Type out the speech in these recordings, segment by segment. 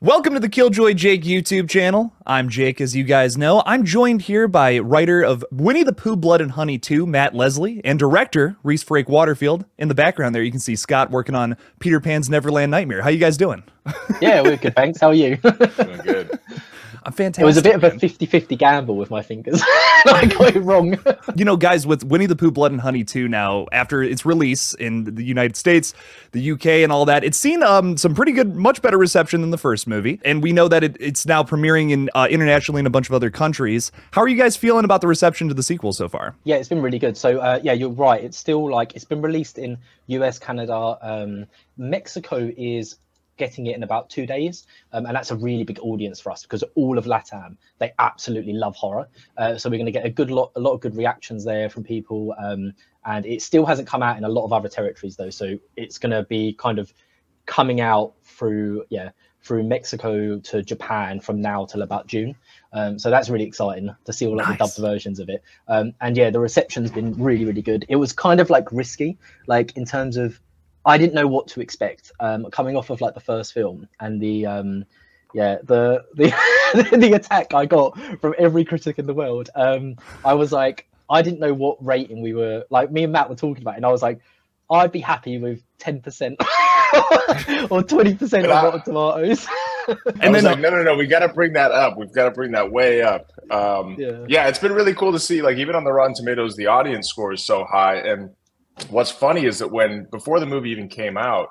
Welcome to the KillJoy Jake YouTube channel. I'm Jake, as you guys know. I'm joined here by writer of Winnie the Pooh, Blood and Honey 2, Matt Leslie, and director Rhys Frake-Waterfield. In the background there, you can see Scott working on Peter Pan's Neverland Nightmare. How you guys doing? Yeah, we're good, thanks. How are you? Doing good. I'm fantastic. It was a bit of a 50-50 gamble with my fingers. I got it wrong. You know, guys, with Winnie the Pooh, Blood and Honey 2 now, after its release in the United States, the UK, and all that, it's seen some pretty good, much better reception than the first movie. And we know that it's now premiering in internationally in a bunch of other countries. How are you guys feeling about the reception to the sequel so far? Yeah, it's been really good. So, yeah, you're right. It's still it's been released in US, Canada. Mexico is getting it in about 2 days, and that's a really big audience for us because all of LATAM, they absolutely love horror, so we're going to get a lot of good reactions there from people, and it still hasn't come out in a lot of other territories though, so it's going to be kind of coming out through Mexico to Japan from now till about June, so that's really exciting to see all the dubbed versions of it, and yeah, the reception's been really good. It was kind of risky, in terms of I didn't know what to expect, coming off of the first film, and the the attack I got from every critic in the world. I was like, I didn't know what rating we were, me and Matt were talking about, and I was like, I'd be happy with 10% or 20% of Rotten Tomatoes. And then no, we got to bring that up. We've got to bring that way up. Yeah, it's been really cool to see, even on the Rotten Tomatoes, the audience score is so high. And what's funny is that before the movie even came out,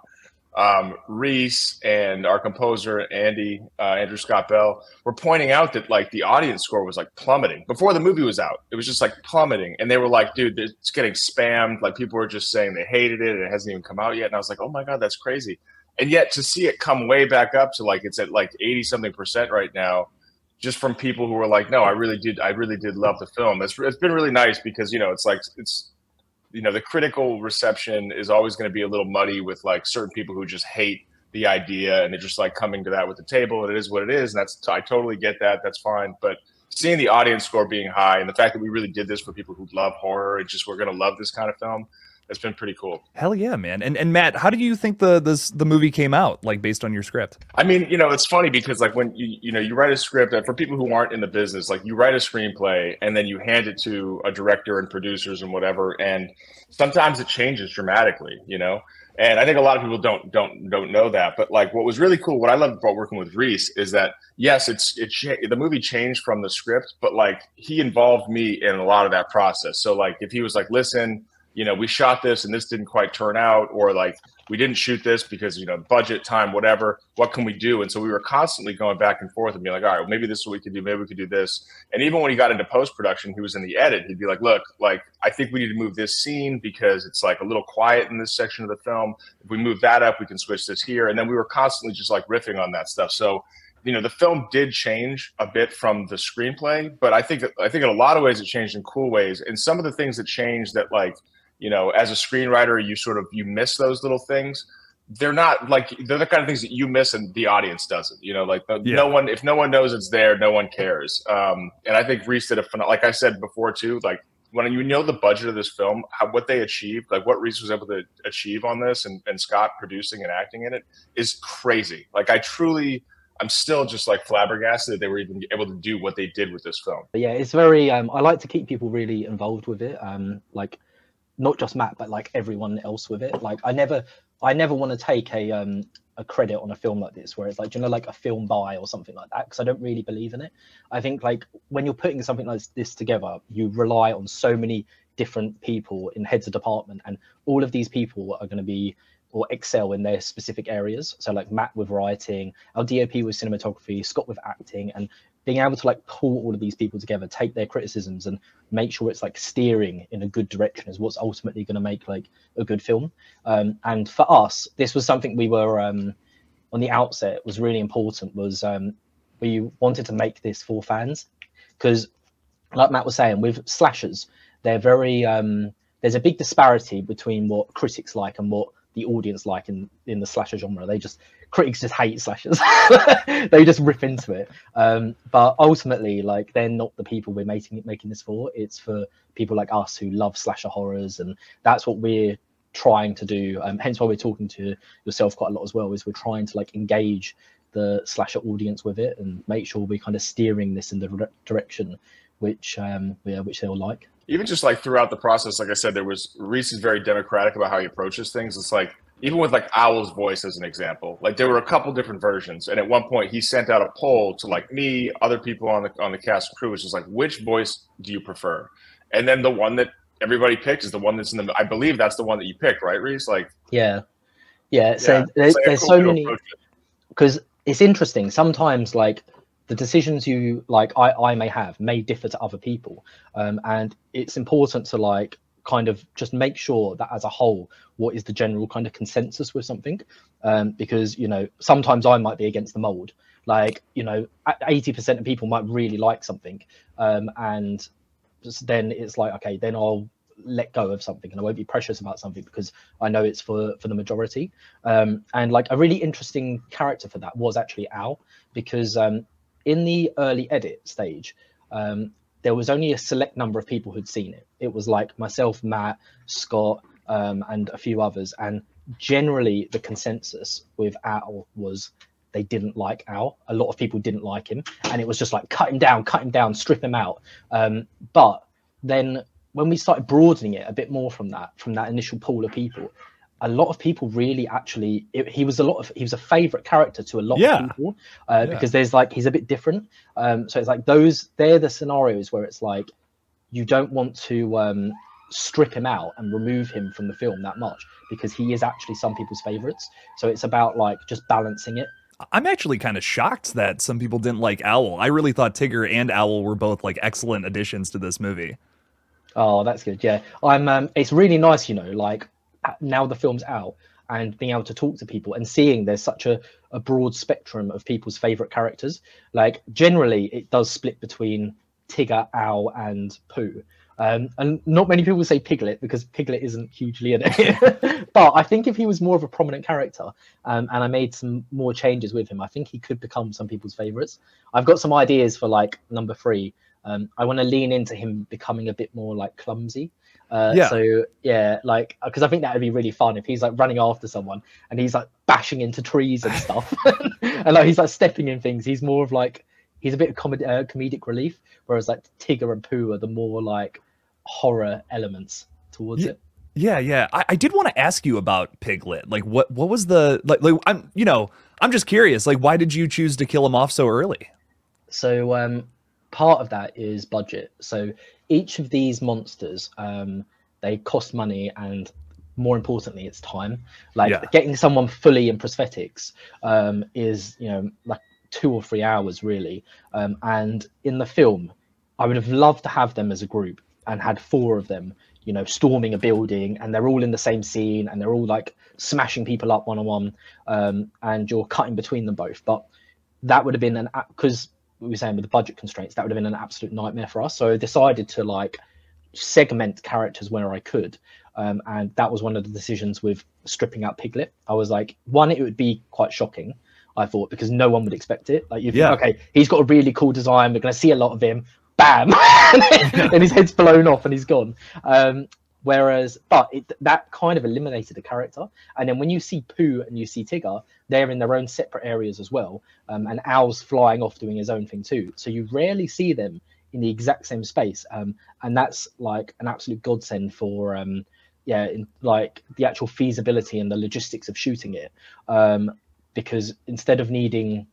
Rhys and our composer Andrew Scott Bell were pointing out that the audience score was plummeting before the movie was out. It was just plummeting, and they were like, "Dude, it's getting spammed." People were just saying they hated it, and it hasn't even come out yet. And I was like, "Oh my god, that's crazy!" And yet to see it come way back up to it's at 80-something% right now, just from people who were like, "No, I really did love the film." It's been really nice because it's. The critical reception is always going to be a little muddy with certain people who just hate the idea, and they're just coming to that with the table, and it is what it is. And I totally get that. That's fine. But seeing the audience score being high, and the fact that we really did this for people who love horror and just we're going to love this kind of film, it's been pretty cool. Hell yeah, man. And Matt, how do you think the movie came out, based on your script? I mean, it's funny because when you write a script, for people who aren't in the business, you write a screenplay and then you hand it to a director and producers and whatever, and sometimes it changes dramatically, And I think a lot of people don't know that. But what was really cool, what I loved about working with Rhys is that yes, the movie changed from the script, but he involved me in a lot of that process. So if he was listen, we shot this and this didn't quite turn out, or we didn't shoot this because, budget, time, whatever, what can we do? And so we were constantly going back and forth and being all right, well, maybe this is what we could do. Maybe we could do this. And even when he got into post-production, he was in the edit. He'd be like, look, I think we need to move this scene because it's a little quiet in this section of the film. If we move that up, we can switch this here. And then we were constantly just riffing on that stuff. So, the film did change a bit from the screenplay, but I think in a lot of ways it changed in cool ways. And some of the things that changed that as a screenwriter, you miss those little things. They're not they're the kind of things that you miss and the audience doesn't. No one, if no one knows it's there, no one cares. And I think Rhys did like I said before too, when the budget of this film, what they achieved, what Rhys was able to achieve on this, and Scott producing and acting in it is crazy. I'm still just flabbergasted that they were even able to do what they did with this film. But yeah, it's very. I like to keep people really involved with it. Not just Matt, but everyone else with it. I never want to take a credit on a film like this where it's a film buy or something like that, because I don't really believe in it. I think when you're putting something like this together, you rely on so many different people in heads of department, and all of these people are going to be or excel in their specific areas. So Matt with writing, our DOP with cinematography, Scott with acting, and being able to pull all of these people together, take their criticisms and make sure it's steering in a good direction is what's ultimately going to make a good film. And for us, this was something we were on the outset was really important, was we wanted to make this for fans, because like Matt was saying, with slashers, they're very there's a big disparity between what critics like and what the audience like in the slasher genre. Critics just hate slashers. They just rip into it. But ultimately, they're not the people we're making this for. It's for people like us who love slasher horrors, and that's what we're trying to do. Hence why we're talking to yourself quite a lot as well, is we're trying to engage the slasher audience with it and make sure we're kind of steering this in the direction which they'll like. Even just like throughout the process, like I said, Rhys is very democratic about how he approaches things. It's like, even with like Owl's voice as an example, like there were a couple different versions, and at one point he sent out a poll to like me, other people on the cast and crew, which is like, which voice do you prefer? And then the one that everybody picked is the one that's in the. I believe that's the one that you picked, right, Rhys? Like, yeah. So there's so many, because it's interesting. Sometimes like the decisions you like I may have may differ to other people, and it's important to like kind of just make sure that as a whole, what is the general kind of consensus with something, because you know, sometimes I might be against the mold, like, you know, 80% of people might really like something, and then it's like, okay, then I'll let go of something and I won't be precious about something because I know it's for the majority. And like a really interesting character for that was actually Owl, because in the early edit stage, there was only a select number of people who'd seen it. It was like myself, Matt, Scott, and a few others. And generally the consensus with Owl was they didn't like Owl. A lot of people didn't like him. And it was just like, cut him down, strip him out. But then when we started broadening it a bit more from that initial pool of people, a lot of people really actually, he was a favorite character to a lot of people, because there's like, he's a bit different. So it's like they're the scenarios where it's like, you don't want to strip him out and remove him from the film that much, because he is actually some people's favorites. So it's about like just balancing it. I'm actually kind of shocked that some people didn't like Owl. I really thought Tigger and Owl were both like excellent additions to this movie. Oh, that's good. Yeah, it's really nice, you know, like now the film's out and being able to talk to people and seeing there's such a broad spectrum of people's favorite characters. Like generally it does split between Tigger, Owl, and Pooh. And not many people say Piglet because Piglet isn't hugely in it. But I think if he was more of a prominent character, and I made some more changes with him, I think he could become some people's favorites. I've got some ideas for like number 3. I want to lean into him becoming a bit more like clumsy. So yeah, like, because I think that would be really fun if he's like running after someone and he's like bashing into trees and stuff, and like he's like stepping in things. He's more of like, he's a bit of comedic relief, whereas like Tigger and Pooh are the more like horror elements towards it. Yeah. I did want to ask you about Piglet. Like, what was the like? I'm just curious. Like, why did you choose to kill him off so early? So part of that is budget. So each of these monsters, they cost money, and more importantly, it's time. Like getting someone fully in prosthetics is, you know, like 2 or 3 hours really. And in the film, I would have loved to have them as a group and had 4 of them, you know, storming a building, and they're all in the same scene and they're all like smashing people up one-on-one, and you're cutting between them both. But that would have been because we were saying with the budget constraints, that would have been an absolute nightmare for us. So I decided to like segment characters where I could, and that was one of the decisions with stripping out Piglet. I was like, one, it would be quite shocking, I thought, because no one would expect it. Like, you think, okay, he's got a really cool design, we're going to see a lot of him, bam, and his head's blown off and he's gone. But that kind of eliminated the character. And then when you see Pooh and you see Tigger, they're in their own separate areas as well. And Owl's flying off doing his own thing too. So you rarely see them in the exact same space. And that's like an absolute godsend for, like the actual feasibility and the logistics of shooting it. Because instead of needing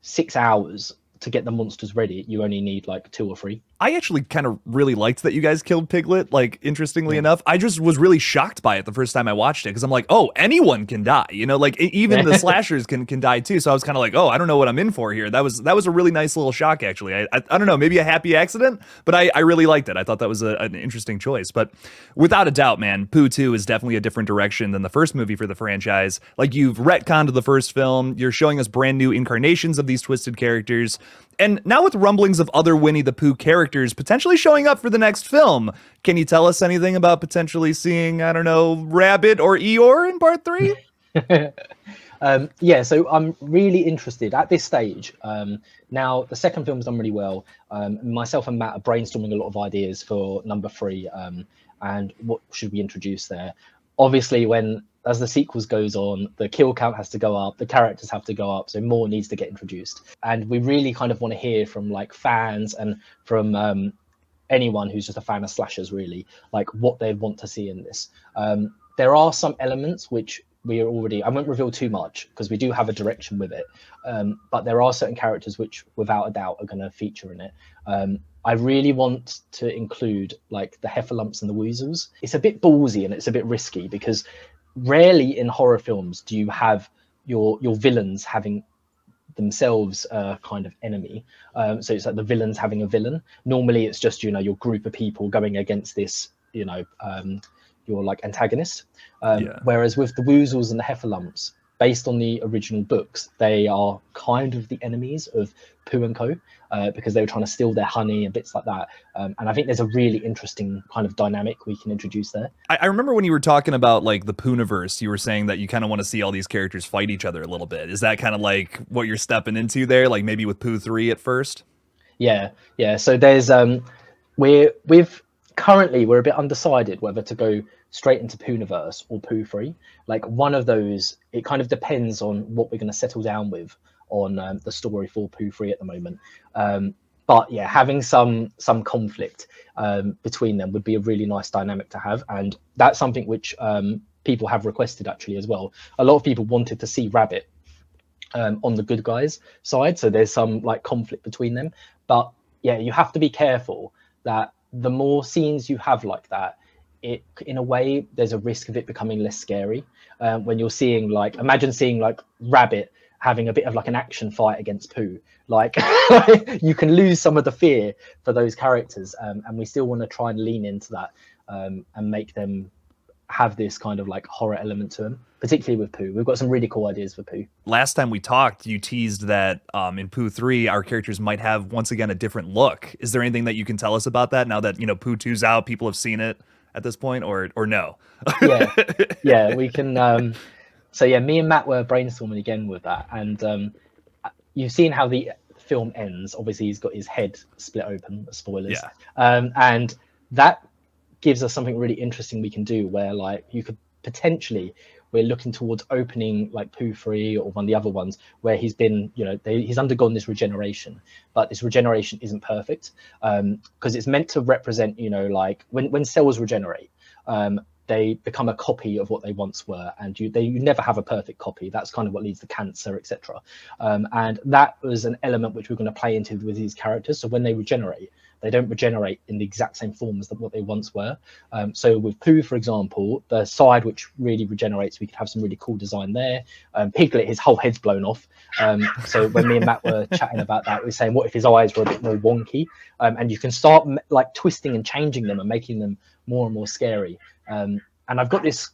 6 hours to get the monsters ready, you only need like 2 or 3. I actually kind of really liked that you guys killed Piglet. Like, interestingly enough, I just was really shocked by it the first time I watched it, because I'm like, oh, anyone can die, you know, like even the slashers can die too. So I was kind of like, oh, I don't know what I'm in for here. That was a really nice little shock, actually. I don't know, maybe a happy accident, but I really liked it. I thought that was an interesting choice. But without a doubt, man, Pooh 2 is definitely a different direction than the first movie for the franchise. Like, you've retconned the first film, you're showing us brand new incarnations of these twisted characters. And now with rumblings of other Winnie the Pooh characters potentially showing up for the next film, can you tell us anything about potentially seeing, I don't know, Rabbit or Eeyore in part 3? Yeah, so I'm really interested at this stage. Now, the second film's done really well. Myself and Matt are brainstorming a lot of ideas for number 3, and what should we introduce there. Obviously, when as the sequels goes on, the kill count has to go up, the characters have to go up, so more needs to get introduced. And we really kind of want to hear from like fans and from anyone who's just a fan of slashers, really, like what they want to see in this. There are some elements which we are already, I won't reveal too much because we do have a direction with it, but there are certain characters which without a doubt are going to feature in it. I really want to include like the heffalumps and the weasels. It's a bit ballsy and it's a bit risky because rarely in horror films do you have your villains having themselves a kind of enemy. So it's like the villains having a villain. Normally it's just, you know, your group of people going against this, you know, your like antagonist. Whereas with the woozles and the heffalumps, based on the original books, they are kind of the enemies of Pooh and Co. Because they were trying to steal their honey and bits like that. And I think there's a really interesting kind of dynamic we can introduce there. I remember when you were talking about like the Poohniverse, you were saying that you kind of want to see all these characters fight each other a little bit. Is that kind of like what you're stepping into there? Like maybe with Pooh 3 at first? Yeah. So there's currently we're a bit undecided whether to go straight into Poohniverse or Pooh 3. Like one of those, it kind of depends on what we're going to settle down with on the story for Pooh 3 at the moment. But yeah, having some conflict between them would be a really nice dynamic to have, and that's something which people have requested actually as well. A lot of people wanted to see Rabbit on the good guys side, so there's some like conflict between them. But yeah, you have to be careful that the more scenes you have like that, it in a way there's a risk of it becoming less scary when you're seeing like, imagine seeing like Rabbit having a bit of like an action fight against Pooh. Like you can lose some of the fear for those characters, and we still want to try and lean into that and make them have this kind of like horror element to them, particularly with Pooh. We've got some really cool ideas for Pooh. Last time we talked, you teased that in Pooh 3, our characters might have once again a different look. Is there anything that you can tell us about that now that, you know, Pooh 2's out, people have seen it at this point, or no? yeah, we can. So yeah, me and Matt were brainstorming again with that, and you've seen how the film ends. Obviously, he's got his head split open. Spoilers. Yeah. And that gives us something really interesting we can do, where like you could potentially, we're looking towards opening like Pooh 3 or one of the other ones where he's been, you know, he's undergone this regeneration, but this regeneration isn't perfect because it's meant to represent, you know, like when cells regenerate, they become a copy of what they once were, and you never have a perfect copy. That's kind of what leads to cancer, etc. And that was an element which we're going to play into with these characters. So when they regenerate, they don't regenerate in the exact same form as what they once were. So with Pooh, for example, the side which really regenerates, we could have some really cool design there. Piglet, his whole head's blown off. So when me and Matt were chatting about that, we were saying, what if his eyes were a bit more wonky? And you can start like twisting and changing them and making them more and more scary. And I've got this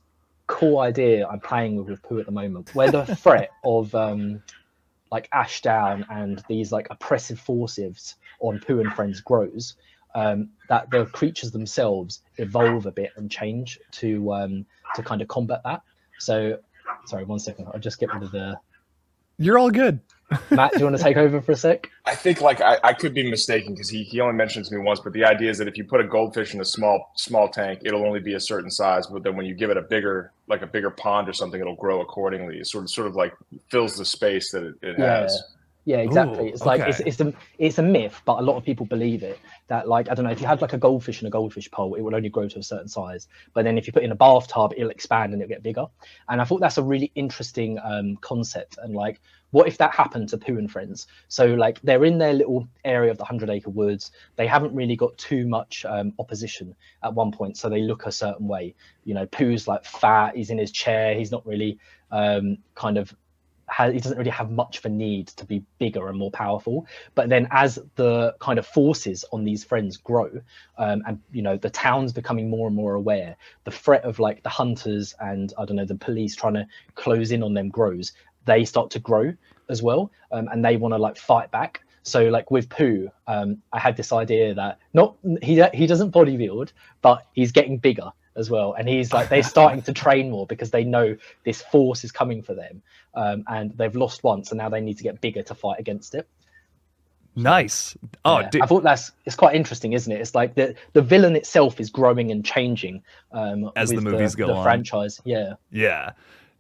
cool idea I'm playing with Pooh at the moment, where the threat of like Ashdown and these like oppressive forces on Pooh and Friends grows, that the creatures themselves evolve a bit and change to kind of combat that. So, sorry, 1 second. I'll just get rid of the... You're all good. Matt, do you want to take over for a sec? I think like I could be mistaken because he only mentioned it to me once, but the idea is that if you put a goldfish in a small tank, it'll only be a certain size, but then when you give it a bigger pond or something, it'll grow accordingly. It sort of like fills the space that it has. Yeah, exactly. Ooh, it's like it's a myth, but a lot of people believe it. That like, I don't know, if you had like a goldfish in a goldfish pole, it will only grow to a certain size. But then if you put it in a bathtub, it'll expand and it'll get bigger. And I thought that's a really interesting concept. And like, what if that happened to Pooh and Friends? So like they're in their little area of the 100-acre woods. They haven't really got too much opposition at one point, so they look a certain way. You know, Pooh's like fat. He's in his chair. He's not really he doesn't really have much of a need to be bigger and more powerful. But then as the kind of forces on these friends grow, and you know, the town's becoming more and more aware, the threat of like the hunters and I don't know, the police trying to close in on them grows, they start to grow as well, and they want to like fight back. So like with Pooh, I had this idea that he doesn't bodybuild, but he's getting bigger as well, and he's like, they're starting to train more because they know this force is coming for them, and they've lost once and now they need to get bigger to fight against it. Nice. Oh, yeah. I thought it's quite interesting, isn't it? It's like the villain itself is growing and changing as with the movies go the on. franchise. Yeah. Yeah.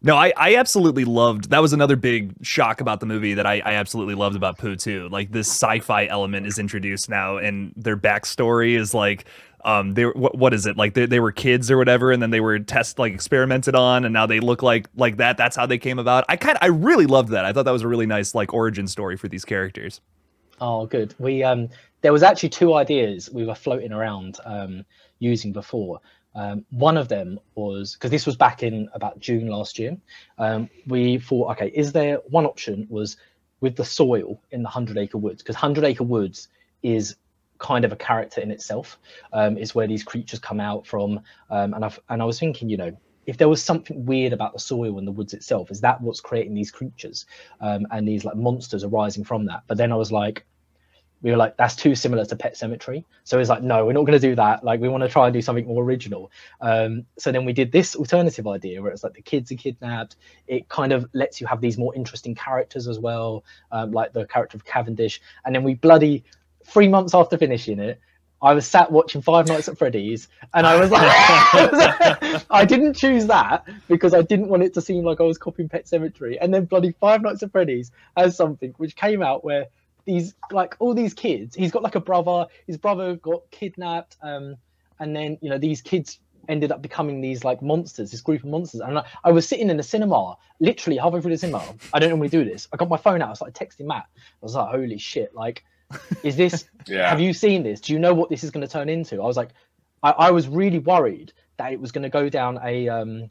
No, I absolutely loved, that was another big shock about the movie that I absolutely loved about Pooh too. Like this sci-fi element is introduced now, and their backstory is like, what is it? Like they were kids or whatever, and then they were experimented on, and now they look like that. That's how they came about. I really loved that. I thought that was a really nice like origin story for these characters. Oh, good. We there was actually 2 ideas we were floating around using before. One of them was, because this was back in about June last year, we thought, okay, is there one option was with the soil in the 100 Acre Woods, because 100 Acre Woods is kind of a character in itself. It's where these creatures come out from, and I was thinking, you know, if there was something weird about the soil and the woods itself, is that what's creating these creatures and these like monsters arising from that? But then we were like, that's too similar to Pet Sematary. So it's like, no, we're not going to do that. Like, we want to try and do something more original. So then we did this alternative idea where it's like the kids are kidnapped. It kind of lets you have these more interesting characters as well, like the character of Cavendish. And then we 3 months after finishing it, I was sat watching Five Nights at Freddy's, and I was like, I didn't choose that because I didn't want it to seem like I was copying Pet Sematary. And then Five Nights at Freddy's has something which came out where all these kids, he's got like a brother, his brother got kidnapped, and then, you know, these kids ended up becoming these like monsters, this group of monsters. And I was sitting in the cinema, literally halfway through the cinema. I don't normally do this. I got my phone out, I was like texting Matt. I was like, holy shit, like, is this, have you seen this? Do you know what this is going to turn into? I was like, I was really worried that it was going to go down a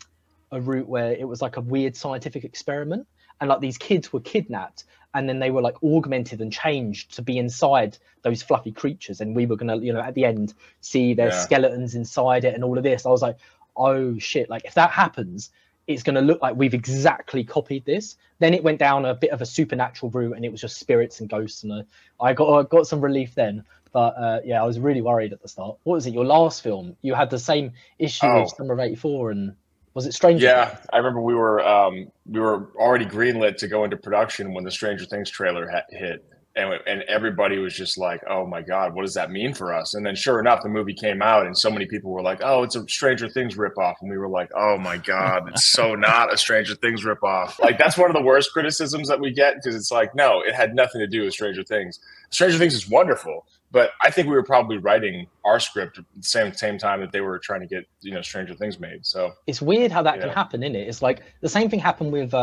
route where it was like a weird scientific experiment, and like these kids were kidnapped, and then they were like augmented and changed to be inside those fluffy creatures, and we were gonna, you know, at the end see their skeletons inside it and all of this. I was like, oh shit, like if that happens, it's gonna look like we've exactly copied this. Then it went down a bit of a supernatural route, and it was just spirits and ghosts, and I got some relief then. But yeah, I was really worried at the start. What was it? Your last film, you had the same issue with Summer of '84, and was it Stranger Things? I remember we were already greenlit to go into production when the Stranger Things trailer hit, and everybody was just like, "Oh my God, what does that mean for us?" And then, sure enough, the movie came out, and so many people were like, "Oh, it's a Stranger Things ripoff," and we were like, "Oh my God, it's so not a Stranger Things ripoff." Like, that's one of the worst criticisms that we get, because it's like, no, it had nothing to do with Stranger Things. Stranger Things is wonderful. But I think we were probably writing our script at the same time that they were trying to get, you know, Stranger Things made. So it's weird how that can happen, isn't it? It's like the same thing happened with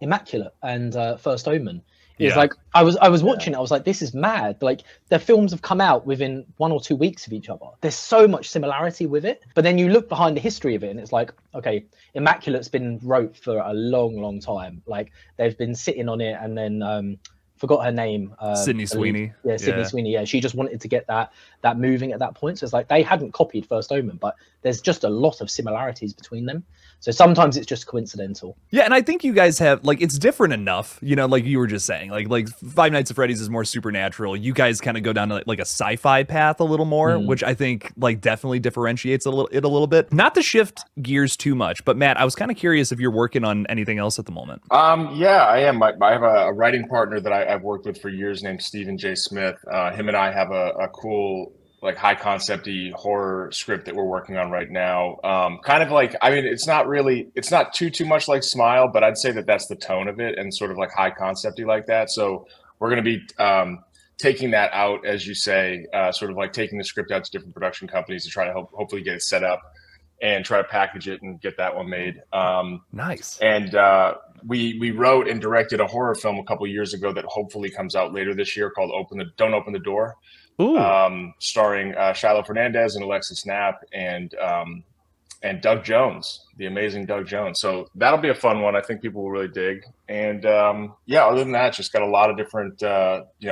Immaculate and First Omen. It's like I was watching it, I was like, this is mad. Like, their films have come out within 1 or 2 weeks of each other. There's so much similarity with it. But then you look behind the history of it, and it's like, okay, Immaculate's been wrote for a long time. Like, they've been sitting on it, and then forgot her name. Sydney Sweeney. Yeah, Sydney Sweeney. Yeah, she just wanted to get that moving at that point. So it's like they hadn't copied First Omen, but there's just a lot of similarities between them. So sometimes it's just coincidental. Yeah, and I think you guys have, like, it's different enough, you know, like you were just saying, like Five Nights at Freddy's is more supernatural. You guys kind of go down to like a sci-fi path a little more, which I think like definitely differentiates it a little bit. Not to shift gears too much, but Matt, I was kind of curious if you're working on anything else at the moment. Yeah, I am. I have a writing partner that I've worked with for years named Stephen J. Smith. Him and I have a cool, like, high concept-y horror script that we're working on right now. Kind of like, I mean, it's not too much like Smile, but I'd say that that's the tone of it, and sort of like high concept-y like that. So we're going to be taking that out, as you say, sort of like taking the script out to different production companies to try to hopefully get it set up and try to package it and get that one made. Nice. And we wrote and directed a horror film a couple years ago that hopefully comes out later this year called Don't Open the Door. Starring Shiloh Fernandez and Alexis Knapp and Doug Jones, the amazing Doug Jones. So that'll be a fun one. I think people will really dig. And other than that, just got a lot of different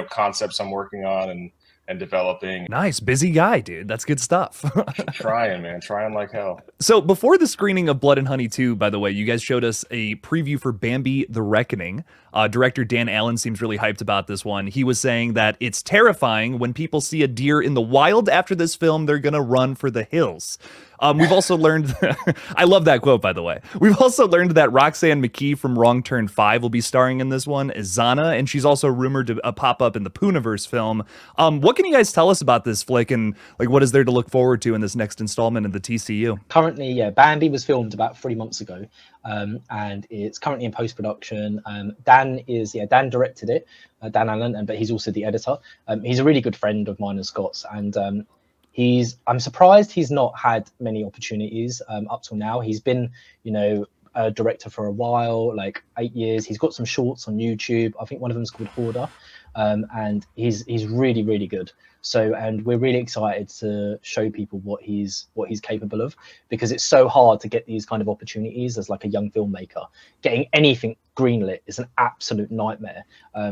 concepts I'm working on and developing. Nice. Busy guy, dude. That's good stuff. Trying, man. Trying like hell. So before the screening of Blood and Honey 2, by the way, you guys showed us a preview for Bambi the Reckoning. Director Dan Allen seems really hyped about this one. He was saying that it's terrifying when people see a deer in the wild after this film, they're going to run for the hills. We've also learned, I love that quote, by the way. We've also learned that Roxanne McKee from Wrong Turn 5 will be starring in this one as Zana, and she's also rumored to pop up in the Poohniverse film. What can you guys tell us about this flick, and like what is there to look forward to in this next installment of the TCU? Currently, yeah, Bambi was filmed about 3 months ago, and it's currently in post-production. Dan directed it, Dan Allen, but he's also the editor. He's a really good friend of mine and Scott's, and I'm surprised he's not had many opportunities up till now. He's been, a director for a while, like 8 years. He's got some shorts on YouTube. I think one of them's called Hoarder, and he's really, really good. So, and we're really excited to show people what he's capable of, because it's so hard to get these kind of opportunities as like a young filmmaker. Getting anything greenlit is an absolute nightmare.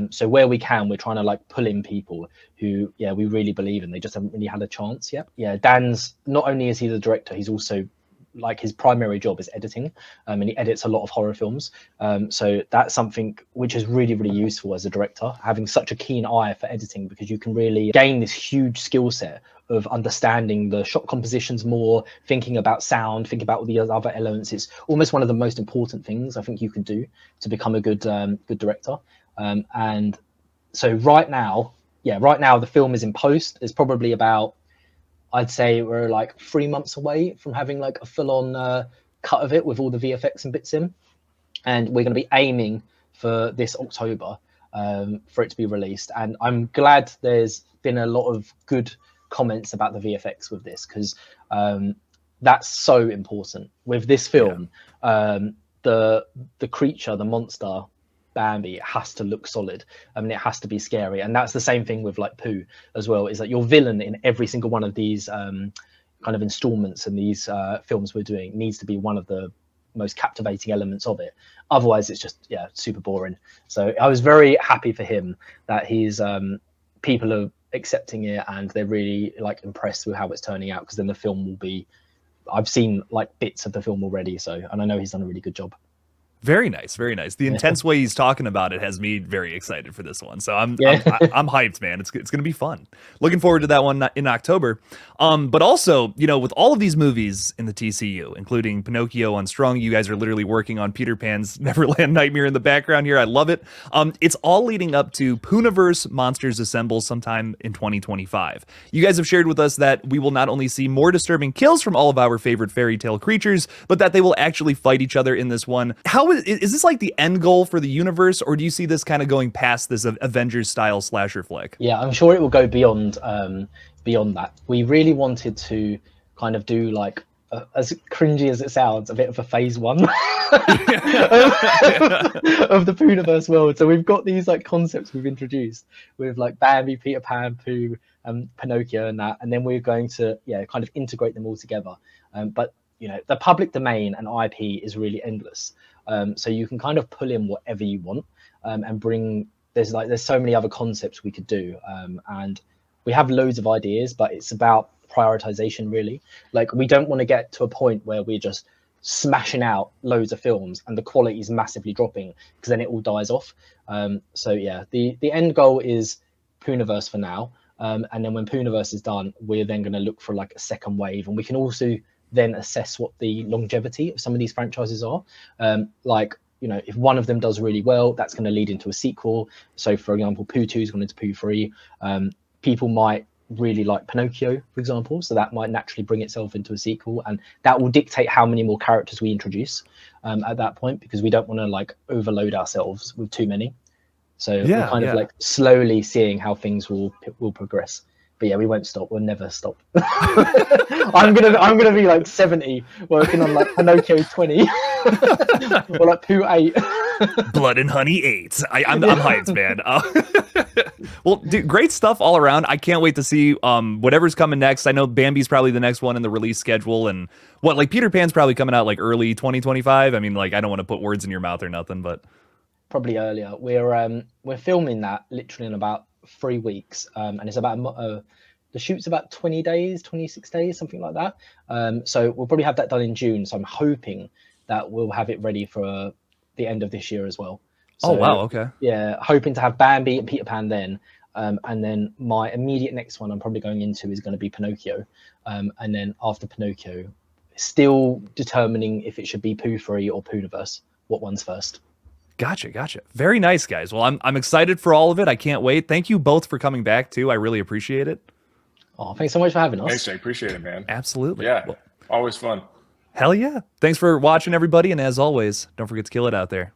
So where we can, we're trying to like pull in people who, we really believe in. They just haven't really had a chance yet. Yeah, Dan's, not only is he the director, he's also, like, his primary job is editing, and he edits a lot of horror films. So that's something which is really, really useful as a director, having such a keen eye for editing, because you can really gain this huge skill set of understanding the shot compositions more, thinking about sound, thinking about all the other elements. It's almost one of the most important things I think you can do to become a good director. And so right now the film is in post. It's probably about, I'd say we're like 3 months away from having like a full-on cut of it with all the VFX and bits in, and we're going to be aiming for this October for it to be released. And I'm glad there's been a lot of good comments about the VFX with this, because that's so important with this film. The creature, the monster Bambi, it has to look solid. I mean, it has to be scary, and that's the same thing with like Pooh as well. Is that your villain in every single one of these kind of installments and these films we're doing needs to be one of the most captivating elements of it. Otherwise, it's just super boring. So I was very happy for him that he's people are accepting it and they're really like impressed with how it's turning out, because then the film will be. I've seen like bits of the film already, and I know he's done a really good job. Very nice, very nice. The intense way he's talking about it has me very excited for this one. So I'm hyped, man. It's going to be fun. Looking forward to that one in October. But also, with all of these movies in the TCU, including Pinocchio on Strong, you guys are literally working on Peter Pan's Neverland Nightmare in the background here. I love it. It's all leading up to Poohniverse Monsters Assemble sometime in 2025. You guys have shared with us that we will not only see more disturbing kills from all of our favorite fairy tale creatures, but that they will actually fight each other in this one. How is this like the end goal for the universe, or do you see this kind of going past this Avengers style slasher flick? Yeah, I'm sure it will go beyond that. We really wanted to kind of do like, as cringy as it sounds, a bit of a phase 1 of the Poohniverse world. So we've got these like concepts we've introduced with like Bambi, Peter Pan, Pooh, Pinocchio, and that, and then we're going to kind of integrate them all together. But the public domain and IP is really endless. So you can kind of pull in whatever you want and bring. There's so many other concepts we could do, and we have loads of ideas, but it's about prioritization really. Like, we don't want to get to a point where we're just smashing out loads of films and the quality is massively dropping, because then it all dies off. So yeah, the end goal is Poohniverse for now, and then when Poohniverse is done, we're then going to look for like a second wave, and we can also then assess what the longevity of some of these franchises are. If one of them does really well, that's going to lead into a sequel. So for example, Pooh 2 is going into Pooh 3. People might really like Pinocchio, for example, so that might naturally bring itself into a sequel, and that will dictate how many more characters we introduce at that point, because we don't want to like overload ourselves with too many. So we're kind of like slowly seeing how things will progress. But yeah, we won't stop. We'll never stop. I'm gonna be like 70 working on like Pinocchio 20 or like Pooh 8. Blood and Honey 8. I'm hyped, man. Well, dude, great stuff all around. I can't wait to see whatever's coming next. I know Bambi's probably the next one in the release schedule, and Peter Pan's probably coming out like early 2025. I mean, like, I don't want to put words in your mouth or nothing, but probably earlier. We're filming that literally in about 3 weeks, and it's about the shoot's about 20 days, 26 days, something like that. So we'll probably have that done in June. So I'm hoping that we'll have it ready for the end of this year as well. So, oh wow, okay. Yeah, hoping to have Bambi and Peter Pan then, and then my immediate next one I'm probably going into is going to be Pinocchio, and then after Pinocchio, still determining if it should be Pooh 3 or Poohniverse. What one's first? Gotcha. Very nice, guys. Well, I'm excited for all of it. I can't wait. Thank you both for coming back too. I really appreciate it. Oh, thanks so much for having us. Thanks, Jay. Appreciate it, man. Absolutely. Yeah, well, always fun. Hell yeah. Thanks for watching, everybody, and as always, don't forget to kill it out there.